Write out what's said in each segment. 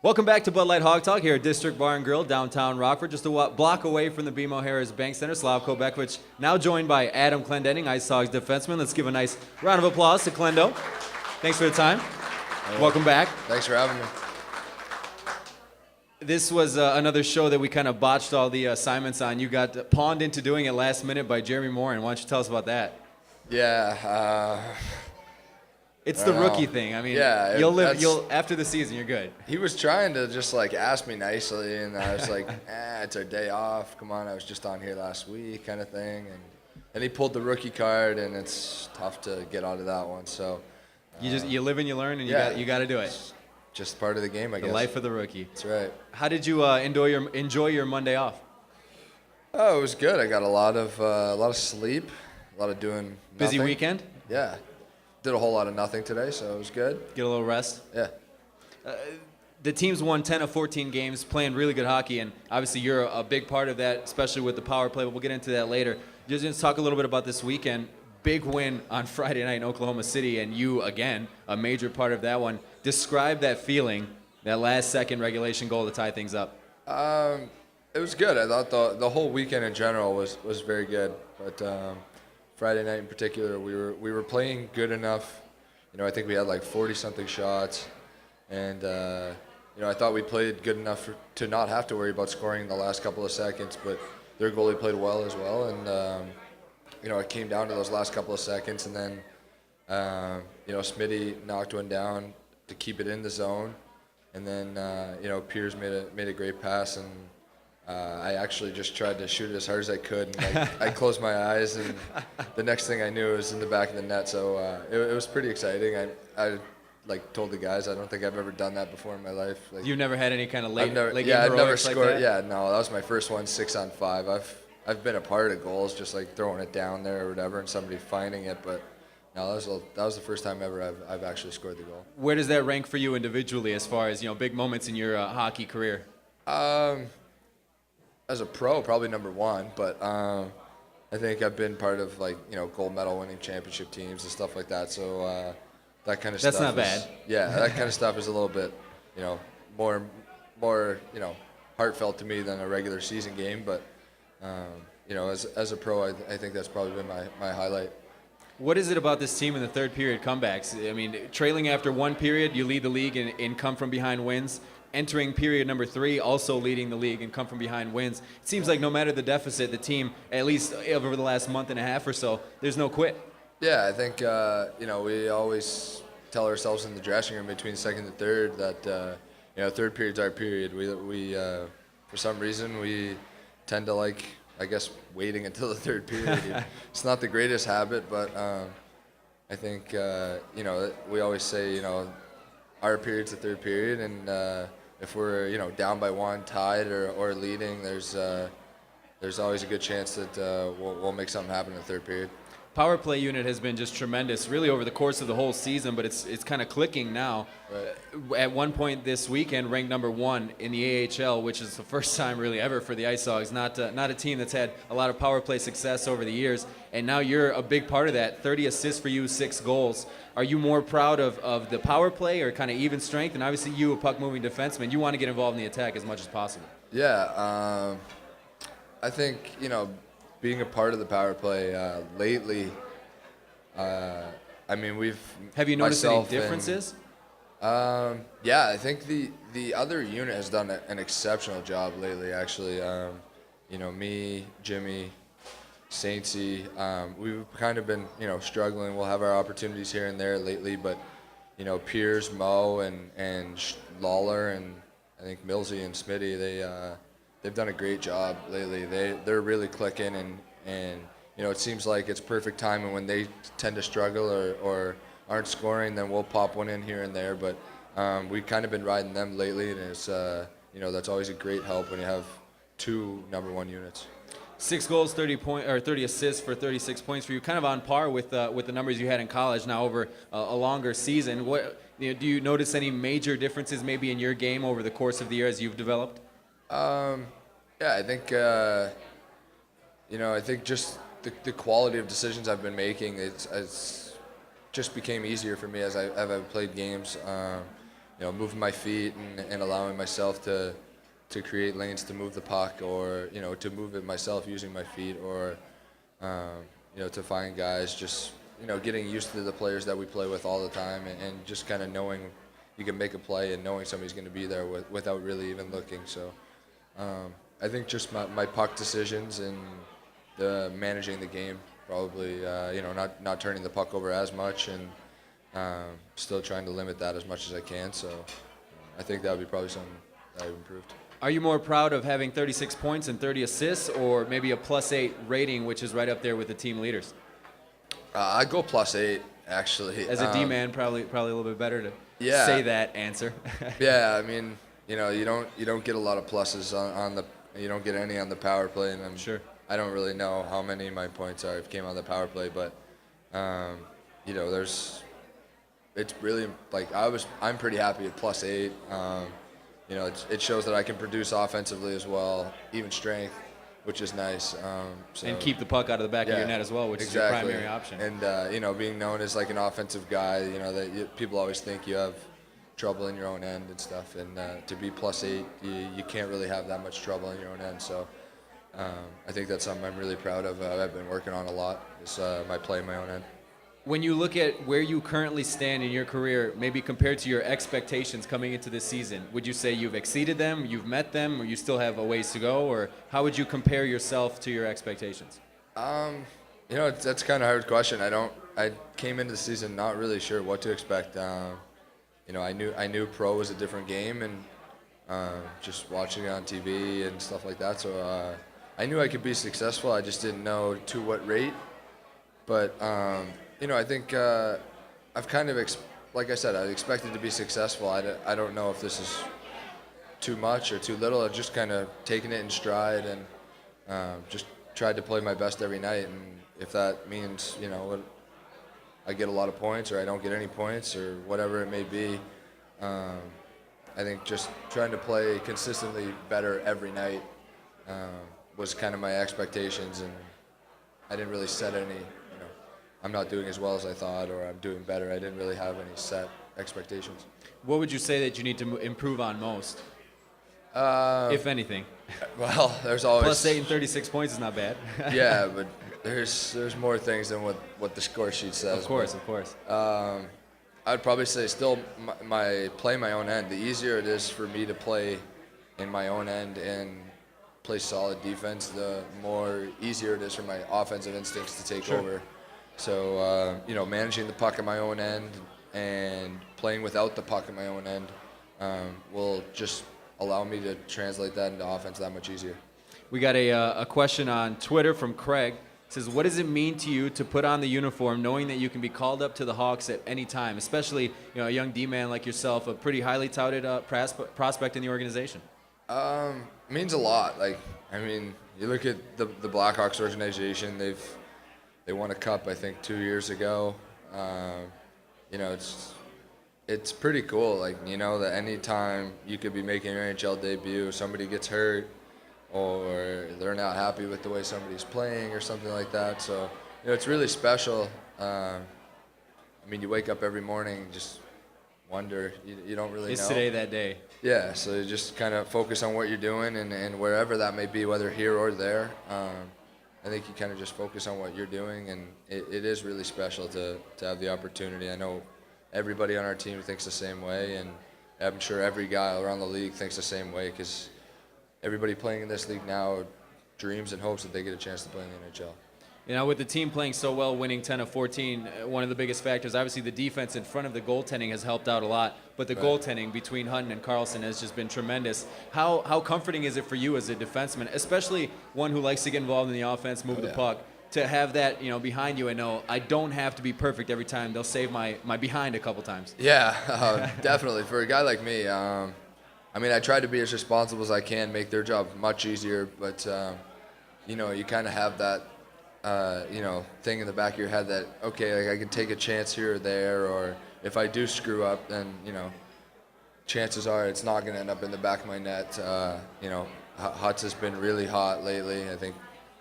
Welcome back to Bud Light Hog Talk here at District Bar and Grill, downtown Rockford, just a block away from the BMO Harris Bank Center. Slavko Bekovic now joined by Adam Clendening, IceHogs defenseman. Let's give a nice round of applause to Clendo. Thanks for the time. Welcome back. Thanks for having me. This was another show that we kind of botched all the assignments on. You got pawned into doing it last minute by Jeremy Moore, and why don't you tell us about that? Yeah. It's the rookie thing. I mean, yeah, you'll after the season, you're good. He was trying to just ask me nicely, and I was like, it's our day off. Come on, I was just on here last week, kind of thing. And then he pulled the rookie card, and it's tough to get out of that one. So you live and you learn, and you got to do it. Just part of the game, I guess. The life of the rookie. That's right. How did you enjoy your Monday off? Oh, it was good. I got a lot of sleep, a lot of doing nothing. Busy weekend? Yeah. Did a whole lot of nothing today, so it was good. Get a little rest? Yeah. The team's won 10 of 14 games, playing really good hockey, and obviously you're a big part of that, especially with the power play, but we'll get into that later. Just talk a little bit about this weekend. Big win on Friday night in Oklahoma City, and you, again, a major part of that one. Describe that feeling, that last-second regulation goal to tie things up. It was good. I thought the whole weekend in general was very good, but Friday night in particular, we were playing good enough. I think we had 40-something shots, and I thought we played good enough to not have to worry about scoring in the last couple of seconds. But their goalie played well as well, and it came down to those last couple of seconds, and then Smitty knocked one down to keep it in the zone, and then Piers made a great pass, and I actually just tried to shoot it as hard as I could, and I closed my eyes, and the next thing I knew it was in the back of the net. So it was pretty exciting. I told the guys, I don't think I've ever done that before in my life. You've never had any kind of late game I've never heroics scored. Like that? Yeah, no, that was my first one, 6-on-5. I've been a part of goals, just throwing it down there or whatever, and somebody finding it, but. No, that was the first time ever I've actually scored the goal. Where does that rank for you individually as far as big moments in your hockey career? As a pro, probably number one, but I think I've been part of gold medal winning championship teams and stuff like that. So that kind of stuff. That's not bad. Yeah, that kind of stuff is a little bit more heartfelt to me than a regular season game. But as a pro, I think that's probably been my highlight. What is it about this team in the third period comebacks? I mean, trailing after one period, you lead the league in come from behind wins. Entering period number 3, also leading the league in come from behind wins. It seems like no matter the deficit, the team, at least over the last month and a half or so, there's no quit. Yeah, I think we always tell ourselves in the dressing room between second and third that third period's our period. We for some reason we tend to I guess waiting until the third period. It's not the greatest habit, but I think we always say our period's the third period, and if we're down by one, tied or leading, there's always a good chance that we'll make something happen in the third period. Power play unit has been just tremendous, really over the course of the whole season, but it's kind of clicking now. Right. At one point this weekend, ranked number 1 in the AHL, which is the first time really ever for the IceHogs. Not a team that's had a lot of power play success over the years, and now you're a big part of that. 30 assists for you, 6 goals. Are you more proud of the power play or kind of even strength? And obviously you, a puck-moving defenseman, you want to get involved in the attack as much as possible. Yeah, I think being a part of the power play lately, I mean, have you noticed any differences? Yeah, I think the other unit has done an exceptional job lately, actually. Me, Jimmy, Saintsy, we've kind of been, struggling. We'll have our opportunities here and there lately, but, Piers, Mo, and Lawler, and I think Millsy and Smitty, they've done a great job lately. They're really clicking, and it seems like it's perfect time. And when they tend to struggle or aren't scoring, then we'll pop one in here and there. But we've kind of been riding them lately, and it's that's always a great help when you have 2 number 1 units. 6 goals, 30 assists for 36 points for you, kind of on par with the numbers you had in college. Now over a longer season, what do you notice any major differences maybe in your game over the course of the year as you've developed? Yeah, I think I think just the quality of decisions I've been making it's just became easier for me as I've played games. moving my feet and allowing myself to create lanes to move the puck, or to move it myself using my feet, or to find guys, just getting used to the players that we play with all the time, and just kind of knowing you can make a play and knowing somebody's going to be there without really even looking. So I think just my puck decisions and the managing the game, probably not turning the puck over as much, and still trying to limit that as much as I can. So I think that would be probably something that I've improved. Are you more proud of having 36 points and 30 assists, or maybe a +8 rating, which is right up there with the team leaders? I'd go +8, actually. As a D-man, probably a little bit better to say that answer. Yeah, I mean, you don't get a lot of pluses on the, you don't get any on the power play, and Sure. I don't really know how many of my points are if came on the power play, but it's really like I'm pretty happy at +8. It shows that I can produce offensively as well, even strength, which is nice. And keep the puck out of the back of your net as well, which is your primary option. And being known as like an offensive guy, people always think you have trouble in your own end and stuff, and to be +8, you can't really have that much trouble in your own end. So I think that's something I'm really proud of. I've been working on a lot, is my play in my own end. When you look at where you currently stand in your career, maybe compared to your expectations coming into this season, would you say you've exceeded them, you've met them, or you still have a ways to go, or how would you compare yourself to your expectations? That's kind of a hard question. I came into the season not really sure what to expect. I knew pro was a different game, and just watching it on TV and stuff like that. So I knew I could be successful. I just didn't know to what rate. But I think I've kind of, like I said, I expected to be successful. I don't know if this is too much or too little. I've just kind of taken it in stride and just tried to play my best every night. And if that means, I get a lot of points or I don't get any points or whatever it may be, I think just trying to play consistently better every night was kind of my expectations. And I didn't really set any, I'm not doing as well as I thought, or I'm doing better. I didn't really have any set expectations. What would you say that you need to improve on most, if anything? Well, there's always +8 and 36 points is not bad. Yeah, but there's more things than what the score sheet says. Of course. I'd probably say still play my own end. The easier it is for me to play in my own end and play solid defense, the more easier it is for my offensive instincts to take over. So, managing the puck at my own end and playing without the puck at my own end will just allow me to translate that into offense that much easier. We got a question on Twitter from Craig. It says, what does it mean to you to put on the uniform knowing that you can be called up to the Hawks at any time, especially a young D-man like yourself, a pretty highly touted prospect in the organization? It means a lot. You look at the Blackhawks organization, they won a cup, I think, 2 years ago. It's pretty cool. That any time you could be making your NHL debut, somebody gets hurt, or they're not happy with the way somebody's playing, or something like that. So, it's really special. You wake up every morning and just wonder. You don't really know. It's today that day. Yeah. So you just kind of focus on what you're doing, and wherever that may be, whether here or there. I think you kind of just focus on what you're doing, and it is really special to have the opportunity. I know everybody on our team thinks the same way, and I'm sure every guy around the league thinks the same way, because everybody playing in this league now dreams and hopes that they get a chance to play in the NHL. With the team playing so well, winning 10 of 14, one of the biggest factors, obviously the defense in front of the goaltending has helped out a lot, but the goaltending between Hutton and Karlsson has just been tremendous. How comforting is it for you as a defenseman, especially one who likes to get involved in the offense, move the puck, to have that behind you and know I don't have to be perfect every time. They'll save my behind a couple times. Yeah, definitely. For a guy like me, I try to be as responsible as I can, make their job much easier, but you kind of have that thing in the back of your head that, okay, I can take a chance here or there, or if I do screw up, then, chances are it's not going to end up in the back of my net. Hutz has been really hot lately. I think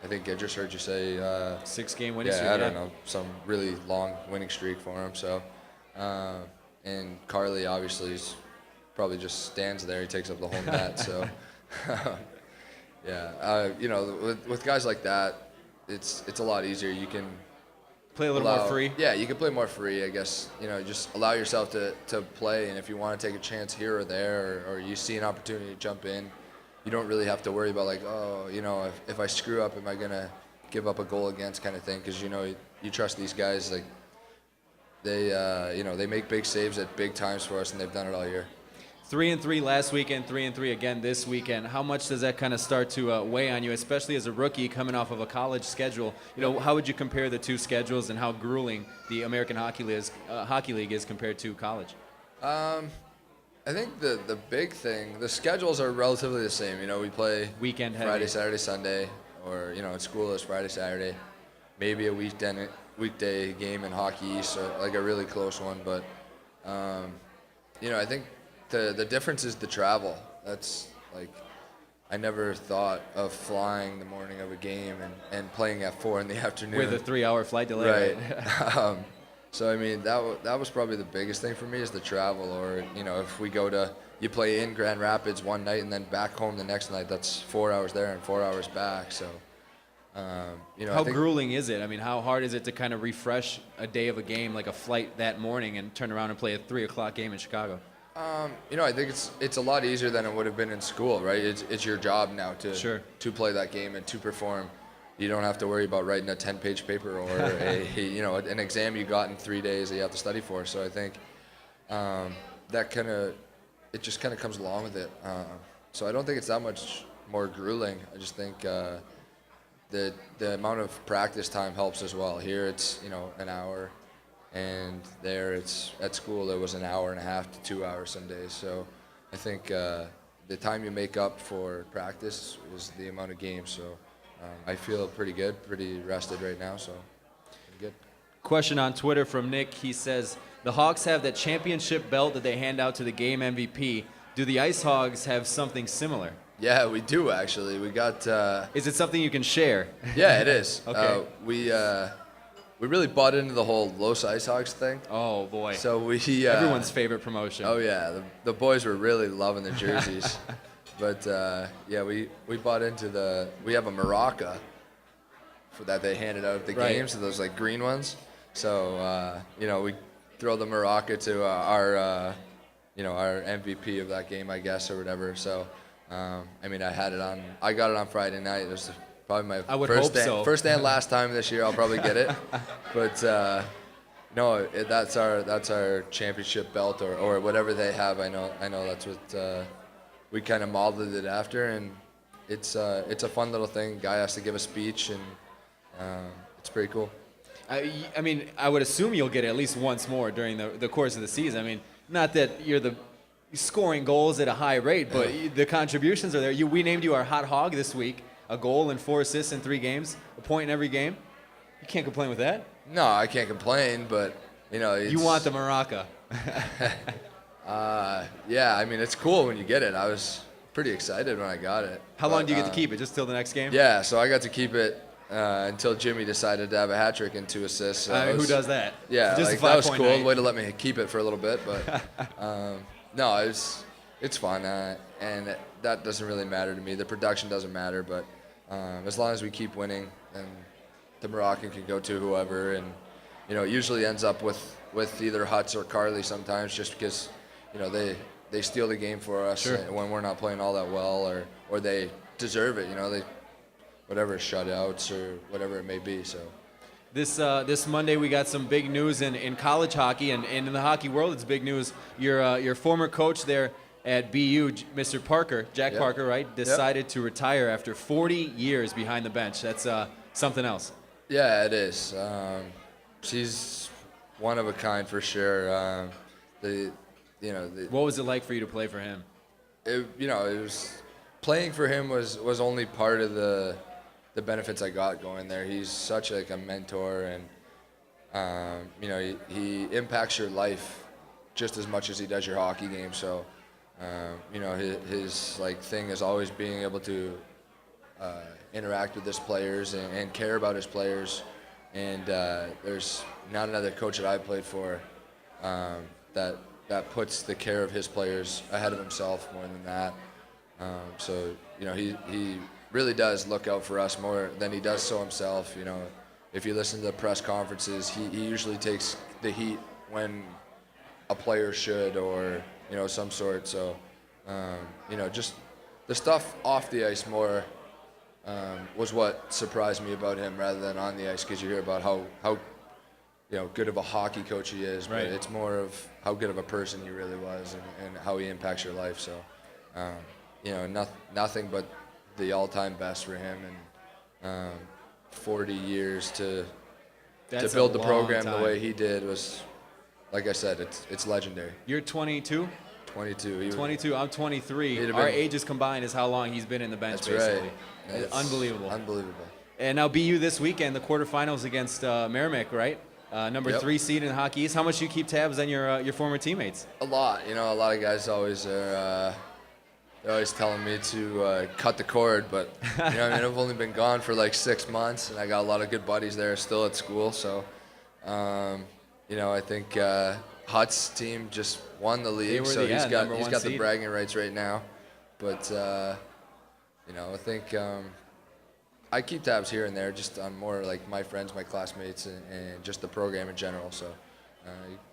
I just heard you say 6-game winning streak. I don't know, some really long winning streak for him. So, and Carly obviously is probably just stands there. He takes up the whole net. So, yeah, you know, with guys like that, it's a lot easier. You can play a little more free. Yeah, you can play more free, I guess. You know, just allow yourself to play, and if you want to take a chance here or there, or you see an opportunity to jump in, you don't really have to worry about like, oh, you know, if I screw up, am I gonna give up a goal against kind of thing? Because you know, you trust these guys, like they, you know, they make big saves at big times for us, and they've done it all year. 3-3 last weekend, 3-3 again this weekend. How much does that kind of start to weigh on you, especially as a rookie coming off of a college schedule? You know, how would you compare the two schedules and how grueling the American Hockey League is compared to college? I think the big thing, the schedules are relatively the same. You know, we play weekend Friday, heavy. Saturday, Sunday, or, you know, in school it's Friday, Saturday, maybe a weekday game in Hockey East, or like a really close one. But, you know, I think the difference is the travel. That's like, I never thought of flying the morning of a game and playing at 4 in the afternoon. With a 3-hour flight delay. Right. So, I mean, that was probably the biggest thing for me is the travel. Or, you know, if we you play in Grand Rapids one night and then back home the next night, that's 4 hours there and 4 hours back. So, you know, how grueling is it? I mean, how hard is it to kind of refresh a day of a game, like a flight that morning, and turn around and play a 3 o'clock game in Chicago? You know, I think it's a lot easier than it would have been in school, right? It's your job now to play that game and to perform. You don't have to worry about writing a 10-page paper or you know, an exam you got in 3 days that you have to study for. So I think it just kind of comes along with it. So I don't think it's that much more grueling. I just think the amount of practice time helps as well. Here it's, you know, an hour, and there it's at school it was an hour and a half to 2 hours some days. So I think the time you make up for practice is the amount of games. So. I feel pretty good, pretty rested right now, so good. Question on Twitter from Nick. He says, the Hawks have that championship belt that they hand out to the game MVP. Do the IceHogs have something similar? Yeah, we do, actually. We got... Is it something you can share? Yeah, it is. Okay. We really bought into the whole Los IceHogs thing. Oh, boy. So we... everyone's favorite promotion. Oh, yeah. The boys were really loving the jerseys. But, yeah, we bought into we have a maraca that they handed out at the games, so those, like, green ones. So, you know, we throw the maraca to our MVP of that game, I guess, or whatever. So, I mean, I got it on Friday night. It was probably my first and last time this year I'll probably get it. But, no, that's our championship belt or whatever they have. I know that's what... we kind of modeled it after, and it's a fun little thing. Guy has to give a speech, and it's pretty cool. I mean, I would assume you'll get it at least once more during the course of the season. I mean, not that you're scoring goals at a high rate, but the contributions are there. We named you our hot hog this week, a goal and 4 assists in 3 games, a point in every game. You can't complain with that. No, I can't complain, but, you know. You want the maraca. Yeah, I mean, it's cool when you get it. I was pretty excited when I got it. How long do you get to keep it? Just till the next game? Yeah, so I got to keep it until Jimmy decided to have a hat trick and 2 assists. So who does that? Yeah, just like, that was cool. Night. Way to let me keep it for a little bit, but no, it's fun, and that doesn't really matter to me. The production doesn't matter, but as long as we keep winning, then the Moroccan can go to whoever, and you know, it usually ends up with either Hutz or Carly sometimes, just because. You know, they steal the game for us when we're not playing all that well, or they deserve it. You know, whatever shutouts or whatever it may be. So this Monday we got some big news in college hockey and in the hockey world. It's big news. Your former coach there at BU, Mr. Parker, Jack Parker, right, decided to retire after 40 years behind the bench. That's something else. Yeah, it is. She's one of a kind for sure. What was it like for you to play for him? It was playing for him was only part of the benefits I got going there. He's such like a mentor, and you know, he impacts your life just as much as he does your hockey game. So you know, his like thing is always being able to interact with his players and care about his players. And there's not another coach that I've played for that that puts the care of his players ahead of himself more than that. So he really does look out for us more than he does so himself. If you listen to the press conferences, he usually takes the heat when a player should, or some sort. So just the stuff off the ice more was what surprised me about him rather than on the ice, because you hear about how good of a hockey coach he is, but it's more of how good of a person he really was and how he impacts your life. So nothing but the all-time best for him, and 40 years to build the program the way he did was, like I said, it's legendary. You're 22? 22. 22. I'm 23. Our ages combined is how long he's been in the bench, That's basically. Right. It's unbelievable. Unbelievable. And now BU this weekend, the quarterfinals against Merrimack, right? Number 3 seed in the Hockey East. How much do you keep tabs on your former teammates? A lot. A lot of guys always are. They're always telling me to cut the cord, but I've only been gone for like 6 months, and I got a lot of good buddies there still at school. So, I think Hutt's team just won the league, so he's got the bragging rights right now. But I think I keep tabs here and there, just on more like my friends, my classmates, and just the program in general. So,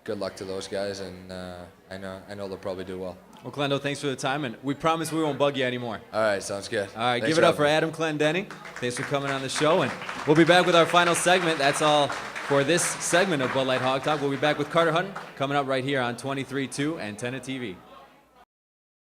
good luck to those guys, and I know they'll probably do well. Well, Clendo, thanks for the time, and we promise we won't bug you anymore. All right, sounds good. All right, Thanks give it up for Adam Clendening. Thanks for coming on the show, and we'll be back with our final segment. That's all for this segment of Bud Light Hog Talk. We'll be back with Carter Hutton coming up right here on 23.2 and 10 TV.